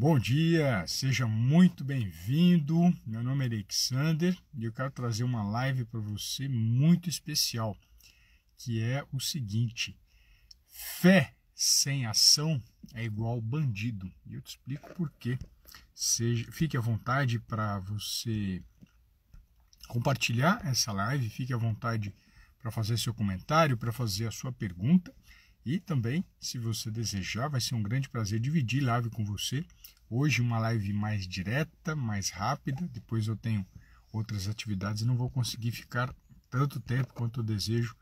Bom dia, seja muito bem-vindo. Meu nome é Alexander e eu quero trazer uma live para você muito especial, que é o seguinte: fé sem ação é igual bandido. E eu te explico por quê. Fique à vontade para você compartilhar essa live, fique à vontade para fazer seu comentário, para fazer a sua pergunta. E também, se você desejar, vai ser um grande prazer dividir live com você. Hoje uma live mais direta, mais rápida. Depois eu tenho outras atividades e não vou conseguir ficar tanto tempo quanto eu desejo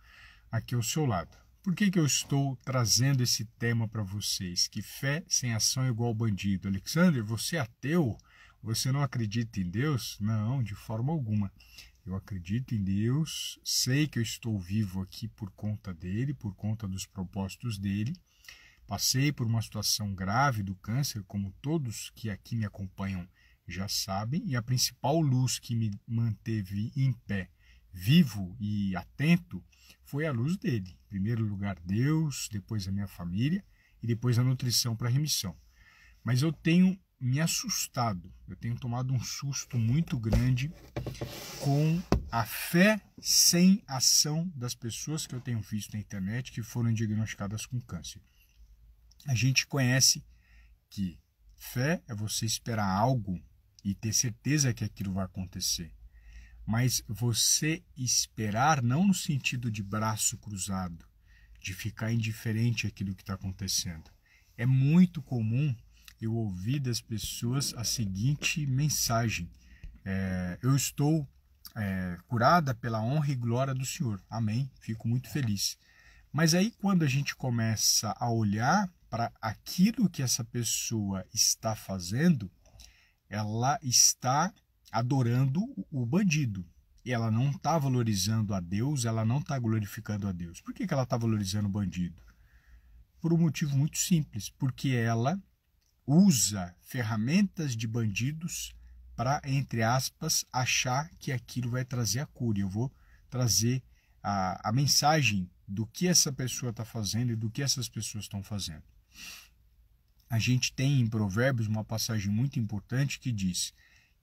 aqui ao seu lado. Por que eu estou trazendo esse tema para vocês? Que fé sem ação é igual bandido. Alexander, você é ateu? Você não acredita em Deus? Não, de forma alguma. Eu acredito em Deus, sei que eu estou vivo aqui por conta dele, por conta dos propósitos dele. Passei por uma situação grave do câncer, como todos que aqui me acompanham já sabem, e a principal luz que me manteve em pé, vivo e atento, foi a luz dele. Em primeiro lugar, Deus, depois a minha família e depois a nutrição para remissão. Mas eu tenho me assustado, eu tenho tomado um susto muito grande com a fé sem ação das pessoas que eu tenho visto na internet que foram diagnosticadas com câncer. A gente conhece que fé é você esperar algo e ter certeza que aquilo vai acontecer. Mas você esperar não no sentido de braço cruzado, de ficar indiferente àquilo que está acontecendo. É muito comum eu ouvir das pessoas a seguinte mensagem: eu estou curada pela honra e glória do Senhor. Amém. Fico muito feliz. Mas aí quando a gente começa a olhar para aquilo que essa pessoa está fazendo, ela está adorando o bandido. E ela não está valorizando a Deus, ela não está glorificando a Deus. Por que ela está valorizando o bandido? Por um motivo muito simples, porque ela usa ferramentas de bandidos para, entre aspas, achar que aquilo vai trazer a cura. Eu vou trazer a mensagem do que essa pessoa está fazendo e do que essas pessoas estão fazendo. A gente tem em Provérbios uma passagem muito importante que diz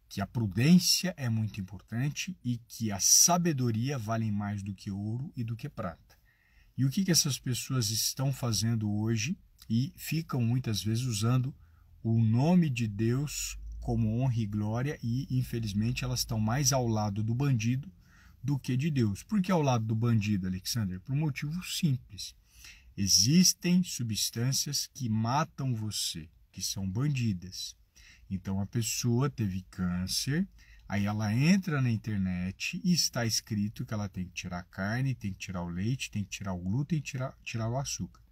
que a prudência é muito importante e que a sabedoria vale mais do que ouro e do que prata. E o que essas pessoas estão fazendo hoje e ficam muitas vezes usando o nome de Deus como honra e glória e, infelizmente, elas estão mais ao lado do bandido do que de Deus. Por que ao lado do bandido, Alexander? Por um motivo simples. Existem substâncias que matam você, que são bandidas. Então, a pessoa teve câncer, aí ela entra na internet e está escrito que ela tem que tirar a carne, tem que tirar o leite, tem que tirar o glúten, tirar o açúcar.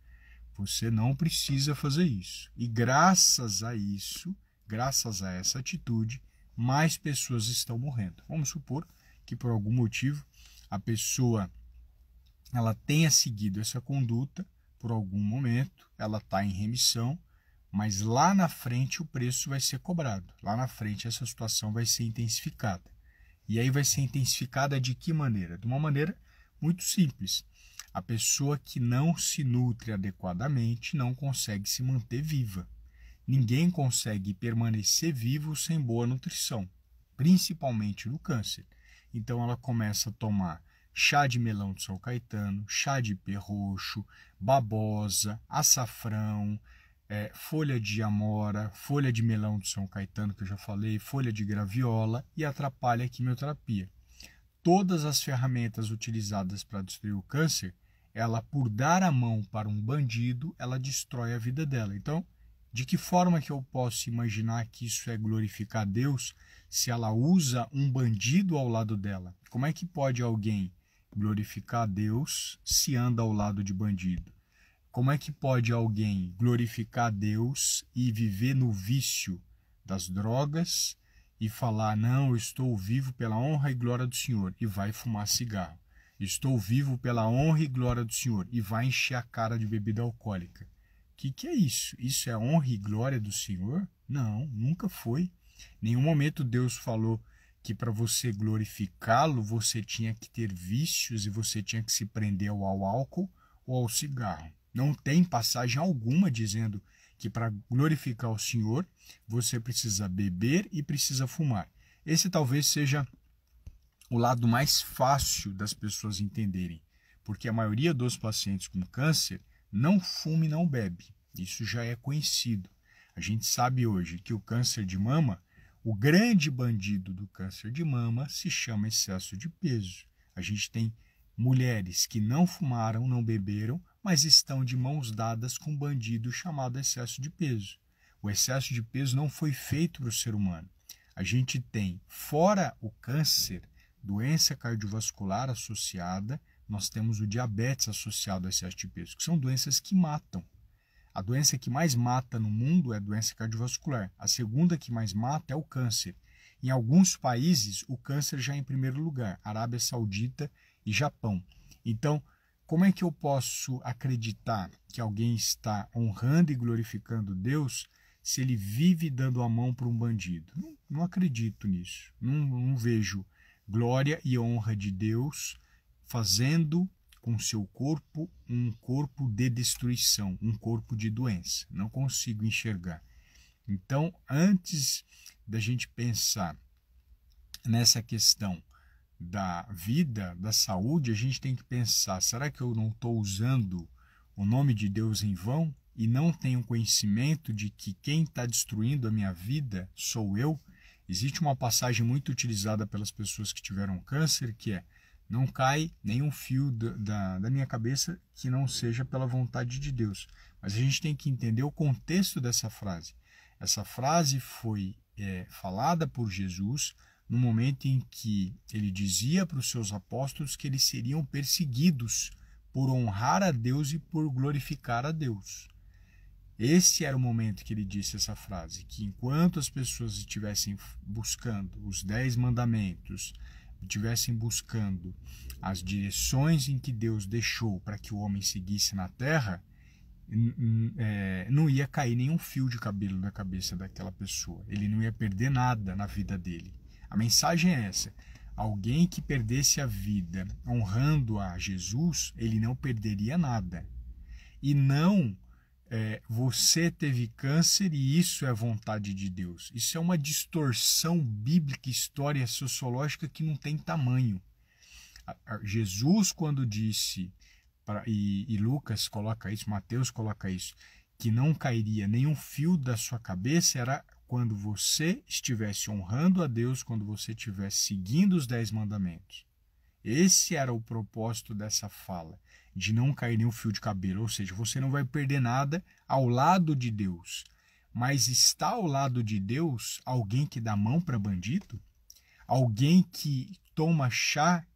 Você não precisa fazer isso. E graças a isso, graças a essa atitude, mais pessoas estão morrendo. Vamos supor que por algum motivo a pessoa ela tenha seguido essa conduta por algum momento, ela está em remissão, mas lá na frente o preço vai ser cobrado. Lá na frente essa situação vai ser intensificada. E aí vai ser intensificada de que maneira? De uma maneira muito simples. A pessoa que não se nutre adequadamente não consegue se manter viva. Ninguém consegue permanecer vivo sem boa nutrição, principalmente no câncer. Então ela começa a tomar chá de melão de São Caetano, chá de ipê roxo, babosa, açafrão, folha de amora, folha de melão de São Caetano, que eu já falei, folha de graviola, e atrapalha a quimioterapia. Todas as ferramentas utilizadas para destruir o câncer, ela, por dar a mão para um bandido, ela destrói a vida dela. Então, de que forma que eu posso imaginar que isso é glorificar a Deus se ela usa um bandido ao lado dela? Como é que pode alguém glorificar a Deus se anda ao lado de bandido? Como é que pode alguém glorificar a Deus e viver no vício das drogas e falar: não, eu estou vivo pela honra e glória do Senhor, e vai fumar cigarro? Estou vivo pela honra e glória do Senhor, e vai encher a cara de bebida alcoólica. O que é isso? Isso é honra e glória do Senhor? Não, nunca foi. Em nenhum momento Deus falou que para você glorificá-lo, você tinha que ter vícios e você tinha que se prender ao álcool ou ao cigarro. Não tem passagem alguma dizendo que para glorificar o Senhor, você precisa beber e precisa fumar. Esse talvez seja o lado mais fácil das pessoas entenderem, porque a maioria dos pacientes com câncer não fuma e não bebe. Isso já é conhecido. A gente sabe hoje que o câncer de mama, o grande bandido do câncer de mama se chama excesso de peso. A gente tem mulheres que não fumaram, não beberam, mas estão de mãos dadas com um bandido chamado excesso de peso. O excesso de peso não foi feito para o ser humano. A gente tem, fora o câncer, doença cardiovascular associada, nós temos o diabetes associado ao excesso de peso, que são doenças que matam. A doença que mais mata no mundo é a doença cardiovascular. A segunda que mais mata é o câncer. Em alguns países, o câncer já é em primeiro lugar, Arábia Saudita e Japão. Então, como é que eu posso acreditar que alguém está honrando e glorificando Deus se ele vive dando a mão para um bandido? Não acredito nisso. Não vejo glória e honra de Deus fazendo com seu corpo um corpo de destruição, um corpo de doença. Não consigo enxergar. Então, antes da gente pensar nessa questão da vida, da saúde, a gente tem que pensar, será que eu não estou usando o nome de Deus em vão e não tenho conhecimento de que quem está destruindo a minha vida sou eu? Existe uma passagem muito utilizada pelas pessoas que tiveram câncer, que é: não cai nenhum fio da minha cabeça que não seja pela vontade de Deus. Mas a gente tem que entender o contexto dessa frase. Essa frase foi falada por Jesus no momento em que ele dizia para os seus apóstolos que eles seriam perseguidos por honrar a Deus e por glorificar a Deus. Esse era o momento que ele disse essa frase, que enquanto as pessoas estivessem buscando os 10 mandamentos, estivessem buscando as direções em que Deus deixou para que o homem seguisse na terra, não ia cair nenhum fio de cabelo da cabeça daquela pessoa. Ele não ia perder nada na vida dele. A mensagem é essa: alguém que perdesse a vida honrando a Jesus, ele não perderia nada. E não você teve câncer e isso é vontade de Deus. Isso é uma distorção bíblica, história sociológica que não tem tamanho. Jesus, quando disse, e Lucas coloca isso, Mateus coloca isso, que não cairia nenhum fio da sua cabeça, era quando você estivesse honrando a Deus, quando você estivesse seguindo os 10 mandamentos. Esse era o propósito dessa fala, de não cair nenhum fio de cabelo, ou seja, você não vai perder nada ao lado de Deus. Mas está ao lado de Deus alguém que dá mão para bandido? Alguém que toma chá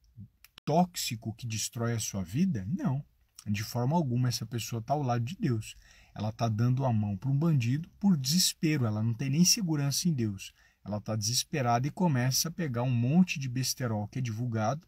tóxico que destrói a sua vida? Não, de forma alguma essa pessoa está ao lado de Deus. Ela está dando a mão para um bandido por desespero, ela não tem nem segurança em Deus. Ela está desesperada e começa a pegar um monte de besterol que é divulgado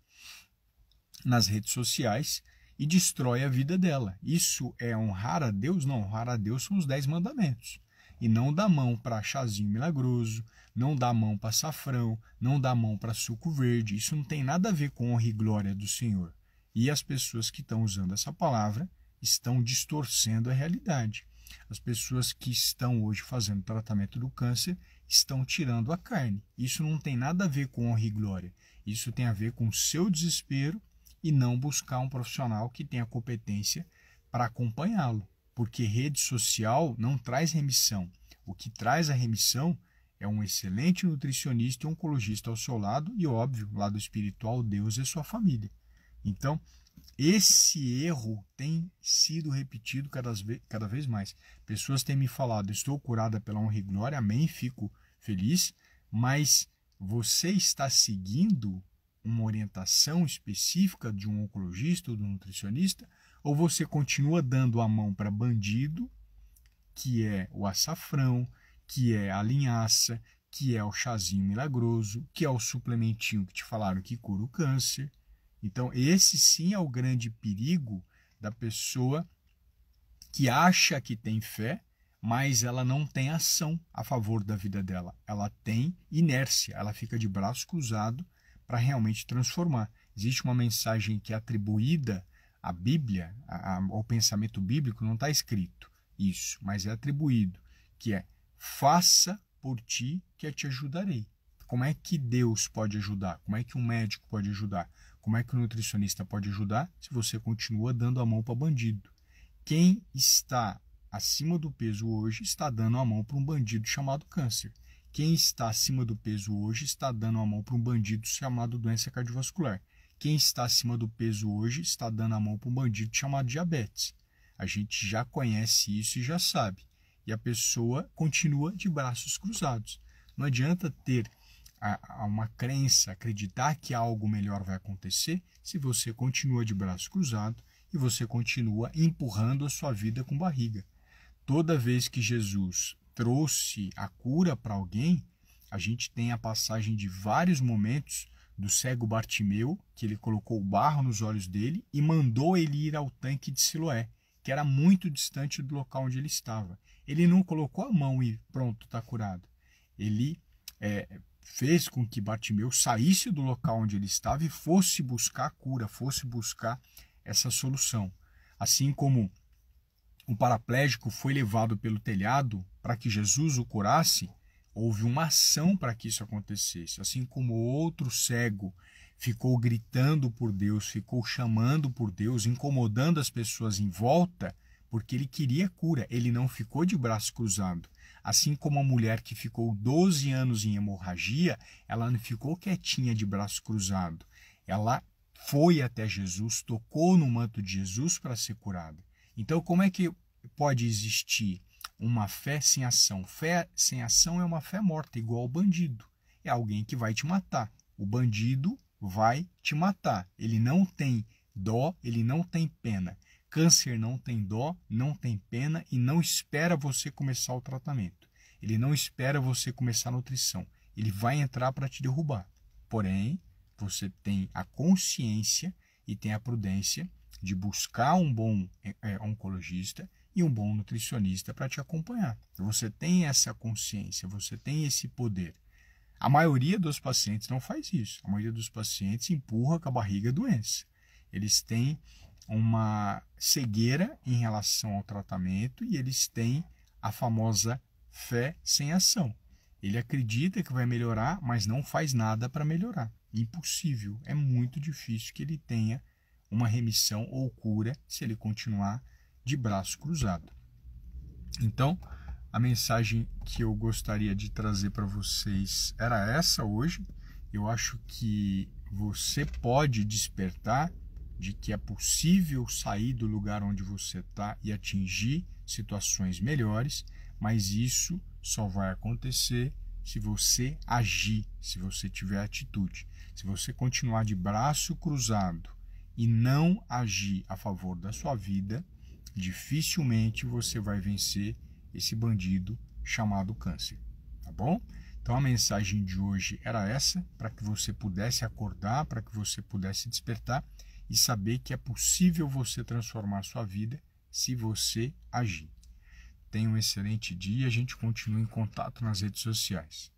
nas redes sociais e destrói a vida dela. Isso é honrar a Deus? Não, honrar a Deus são os 10 mandamentos. E não dá mão para chazinho milagroso, não dá mão para açafrão, não dá mão para suco verde. Isso não tem nada a ver com honra e glória do Senhor. E as pessoas que estão usando essa palavra estão distorcendo a realidade. As pessoas que estão hoje fazendo tratamento do câncer estão tirando a carne. Isso não tem nada a ver com honra e glória. Isso tem a ver com o seu desespero e não buscar um profissional que tenha competência para acompanhá-lo. Porque rede social não traz remissão. O que traz a remissão é um excelente nutricionista e oncologista ao seu lado e, óbvio, lado espiritual, Deus e sua família. Então, esse erro tem sido repetido cada vez mais. Pessoas têm me falado: estou curada pela honra e glória, amém, fico feliz, mas você está seguindo uma orientação específica de um oncologista ou de um nutricionista, ou você continua dando a mão para bandido, que é o açafrão, que é a linhaça, que é o chazinho milagroso, que é o suplementinho que te falaram que cura o câncer. Então, esse sim é o grande perigo da pessoa que acha que tem fé, mas ela não tem ação a favor da vida dela. Ela tem inércia, ela fica de braço cruzado para realmente transformar. Existe uma mensagem que é atribuída à Bíblia, ao pensamento bíblico, não está escrito. isso, mas é atribuído, que é faça por ti que eu te ajudarei. Como é que Deus pode ajudar? Como é que um médico pode ajudar? Como é que um nutricionista pode ajudar se você continua dando a mão para bandido? Quem está acima do peso hoje está dando a mão para um bandido chamado câncer. Quem está acima do peso hoje está dando a mão para um bandido chamado doença cardiovascular. Quem está acima do peso hoje está dando a mão para um bandido chamado diabetes. A gente já conhece isso e já sabe. E a pessoa continua de braços cruzados. Não adianta ter uma crença, acreditar que algo melhor vai acontecer se você continua de braço cruzado e você continua empurrando a sua vida com barriga. Toda vez que Jesus trouxe a cura para alguém, a gente tem a passagem de vários momentos do cego Bartimeu, que ele colocou barro nos olhos dele e mandou ele ir ao tanque de Siloé, que era muito distante do local onde ele estava. Ele não colocou a mão e pronto, está curado. Ele fez com que Bartimeu saísse do local onde ele estava e fosse buscar a cura, fosse buscar essa solução. Assim como um paraplégico foi levado pelo telhado para que Jesus o curasse, houve uma ação para que isso acontecesse. Assim como outro cego ficou gritando por Deus, ficou chamando por Deus, incomodando as pessoas em volta, porque ele queria cura, ele não ficou de braço cruzado. Assim como a mulher que ficou 12 anos em hemorragia, ela não ficou quietinha de braço cruzado. Ela foi até Jesus, tocou no manto de Jesus para ser curada. Então, como é que pode existir uma fé sem ação? Fé sem ação é uma fé morta, igual ao bandido. É alguém que vai te matar. O bandido vai te matar. Ele não tem dó, ele não tem pena. Câncer não tem dó, não tem pena e não espera você começar o tratamento. Ele não espera você começar a nutrição. Ele vai entrar para te derrubar. Porém, você tem a consciência e tem a prudência de buscar um bom oncologista e um bom nutricionista para te acompanhar. Você tem essa consciência, você tem esse poder. A maioria dos pacientes não faz isso. A maioria dos pacientes empurra com a barriga a doença. Eles têm uma cegueira em relação ao tratamento e eles têm a famosa fé sem ação. Ele acredita que vai melhorar, mas não faz nada para melhorar. Impossível, é muito difícil que ele tenha uma remissão ou cura se ele continuar de braço cruzado. Então, a mensagem que eu gostaria de trazer para vocês era essa hoje. Eu acho que você pode despertar de que é possível sair do lugar onde você está e atingir situações melhores, mas isso só vai acontecer se você agir, se você tiver atitude. Se você continuar de braço cruzado e não agir a favor da sua vida, dificilmente você vai vencer esse bandido chamado câncer, tá bom? Então a mensagem de hoje era essa, para que você pudesse acordar, para que você pudesse despertar e saber que é possível você transformar a sua vida se você agir. Tenha um excelente dia, a gente continua em contato nas redes sociais.